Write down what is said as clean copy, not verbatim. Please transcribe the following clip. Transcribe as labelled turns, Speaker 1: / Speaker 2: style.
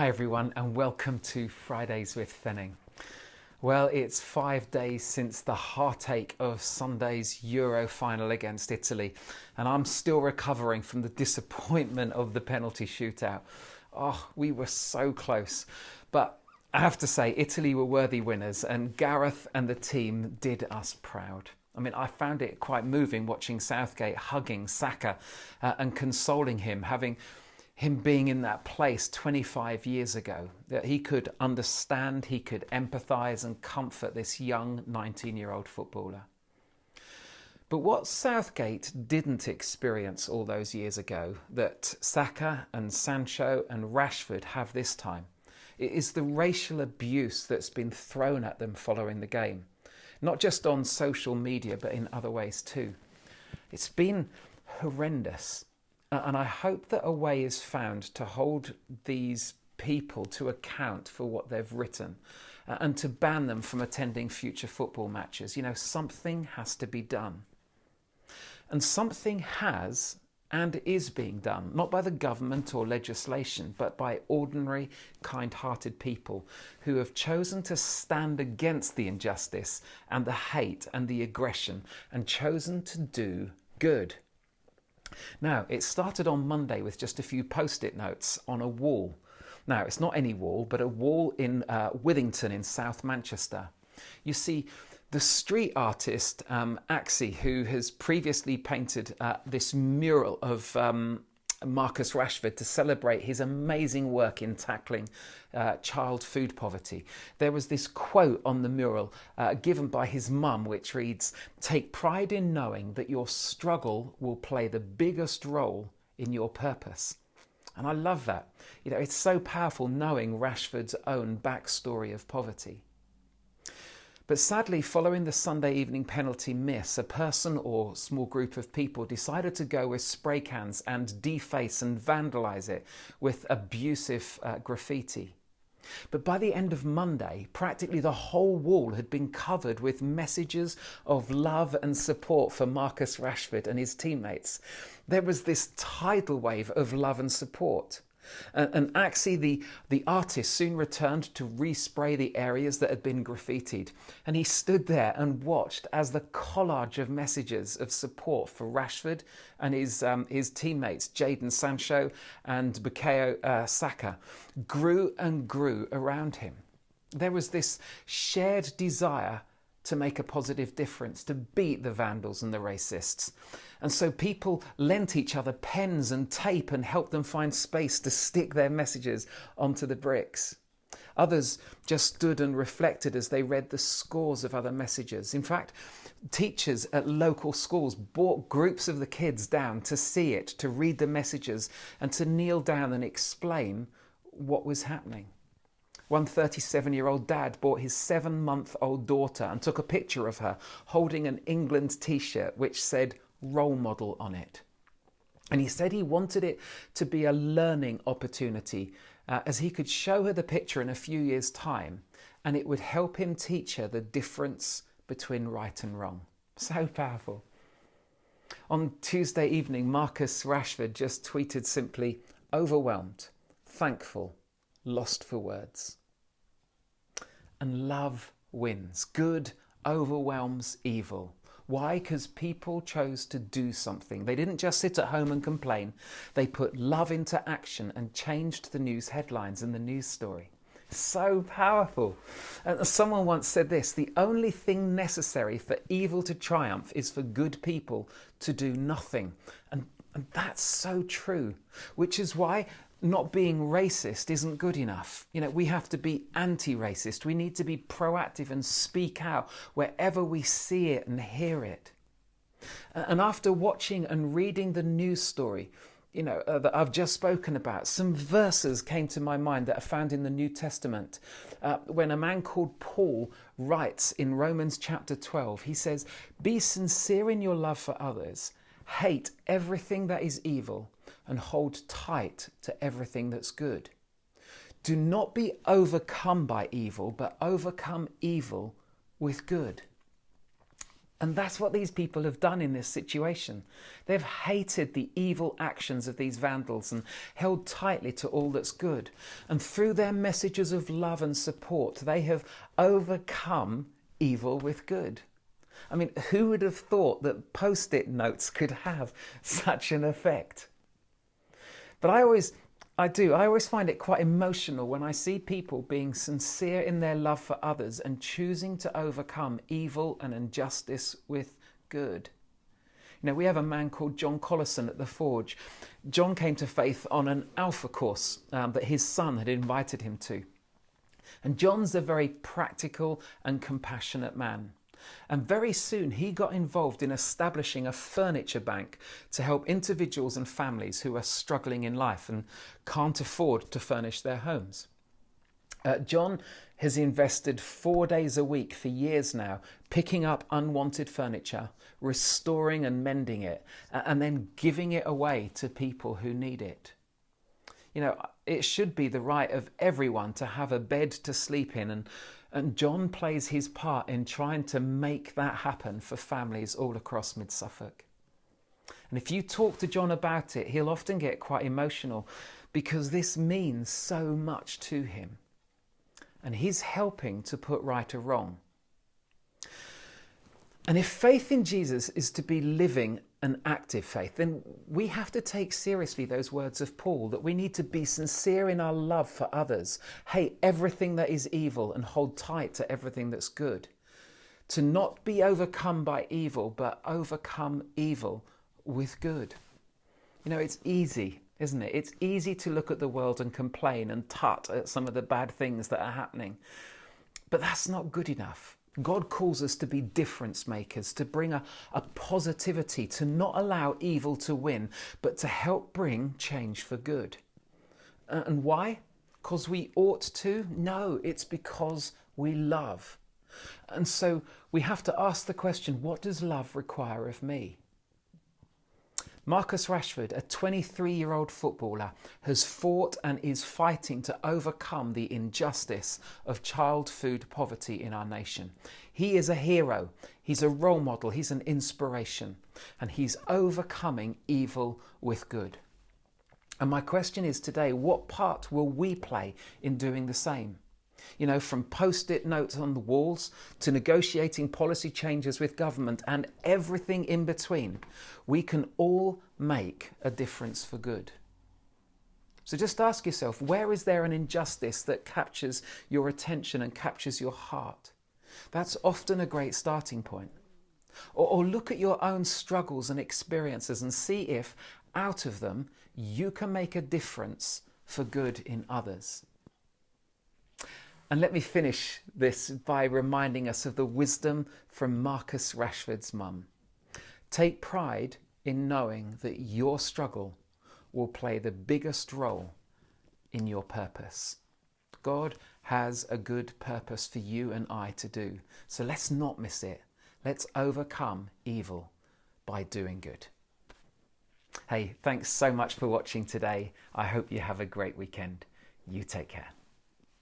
Speaker 1: Hi everyone and welcome to Fridays with Fenning. Well, it's 5 days since the heartache of Sunday's Euro final against Italy, and I'm still recovering from the disappointment of the penalty shootout. Oh, we were so close. But I have to say, Italy were worthy winners and Gareth and the team did us proud. I mean, I found it quite moving watching Southgate hugging Saka and consoling him, having him being in that place 25 years ago, that he could understand, he could empathise and comfort this young 19-year-old footballer. But what Southgate didn't experience all those years ago, that Saka and Sancho and Rashford have this time, it is the racial abuse that's been thrown at them following the game. Not just on social media, but in other ways too. It's been horrendous. And I hope that a way is found to hold these people to account for what they've written and to ban them from attending future football matches. You know, something has to be done. And something has and is being done, not by the government or legislation, but by ordinary, kind-hearted people who have chosen to stand against the injustice and the hate and the aggression and chosen to do good. Now, it started on Monday with just a few post-it notes on a wall. Now, it's not any wall, but a wall in Withington in South Manchester. You see, the street artist Axie, who has previously painted this mural of Marcus Rashford to celebrate his amazing work in tackling child food poverty. There was this quote on the mural given by his mum, which reads, "Take pride in knowing that your struggle will play the biggest role in your purpose." And I love that. You know, it's so powerful knowing Rashford's own backstory of poverty. But sadly, following the Sunday evening penalty miss, a person or small group of people decided to go with spray cans and deface and vandalise it with abusive graffiti. But by the end of Monday, practically the whole wall had been covered with messages of love and support for Marcus Rashford and his teammates. There was this tidal wave of love and support. And Axie, the artist, soon returned to respray the areas that had been graffitied. And he stood there and watched as the collage of messages of support for Rashford and his teammates, Jadon Sancho and Bukayo Saka, grew and grew around him. There was this shared desire to make a positive difference, to beat the vandals and the racists. And so people lent each other pens and tape and helped them find space to stick their messages onto the bricks. Others just stood and reflected as they read the scores of other messages. In fact, teachers at local schools brought groups of the kids down to see it, to read the messages and to kneel down and explain what was happening. One 37-year-old dad brought his 7-month-old daughter and took a picture of her holding an England t-shirt which said role model on it. And he said he wanted it to be a learning opportunity as he could show her the picture in a few years' time and it would help him teach her the difference between right and wrong. So powerful. On Tuesday evening, Marcus Rashford just tweeted simply, "Overwhelmed, thankful, lost for words." And love wins. Good overwhelms evil. Why? Because people chose to do something. They didn't just sit at home and complain. They put love into action and changed the news headlines and the news story. So powerful. And someone once said this, the only thing necessary for evil to triumph is for good people to do nothing. And that's so true, which is why not being racist isn't good enough. You know, we have to be anti-racist. We need to be proactive and speak out wherever we see it and hear it. And after watching and reading the news story, you know, that I've just spoken about, some verses came to my mind that are found in the New Testament. When a man called Paul writes in Romans chapter 12, he says, "Be sincere in your love for others, hate everything that is evil, and hold tight to everything that's good. Do not be overcome by evil, but overcome evil with good." And that's what these people have done in this situation. They've hated the evil actions of these vandals and held tightly to all that's good. And through their messages of love and support, they have overcome evil with good. I mean, who would have thought that post-it notes could have such an effect? But I always find it quite emotional when I see people being sincere in their love for others and choosing to overcome evil and injustice with good. You know, we have a man called John Collison at the Forge. John came to faith on an Alpha course that his son had invited him to. And John's a very practical and compassionate man. And very soon he got involved in establishing a furniture bank to help individuals and families who are struggling in life and can't afford to furnish their homes. John has invested 4 days a week for years now, picking up unwanted furniture, restoring and mending it, and then giving it away to people who need it. You know, it should be the right of everyone to have a bed to sleep in, and John plays his part in trying to make that happen for families all across Mid-Suffolk. And if you talk to John about it, he'll often get quite emotional because this means so much to him. And he's helping to put right a wrong. And if faith in Jesus is to be living an active faith, then we have to take seriously those words of Paul, that we need to be sincere in our love for others, hate everything that is evil and hold tight to everything that's good. To not be overcome by evil, but overcome evil with good. You know, it's easy, isn't it? It's easy to look at the world and complain and tut at some of the bad things that are happening. But that's not good enough. God calls us to be difference makers, to bring a positivity, to not allow evil to win, but to help bring change for good. And why? Because we ought to? No, it's because we love. And so we have to ask the question, what does love require of me? Marcus Rashford, a 23-year-old footballer, has fought and is fighting to overcome the injustice of child food poverty in our nation. He is a hero, he's a role model, he's an inspiration, and he's overcoming evil with good. And my question is today, what part will we play in doing the same? You know, from post-it notes on the walls to negotiating policy changes with government and everything in between, we can all make a difference for good. So just ask yourself, where is there an injustice that captures your attention and captures your heart? That's often a great starting point. Or look at your own struggles and experiences and see if, out of them, you can make a difference for good in others. And let me finish this by reminding us of the wisdom from Marcus Rashford's mum. Take pride in knowing that your struggle will play the biggest role in your purpose. God has a good purpose for you and I to do. So let's not miss it. Let's overcome evil by doing good. Hey, thanks so much for watching today. I hope you have a great weekend. You take care.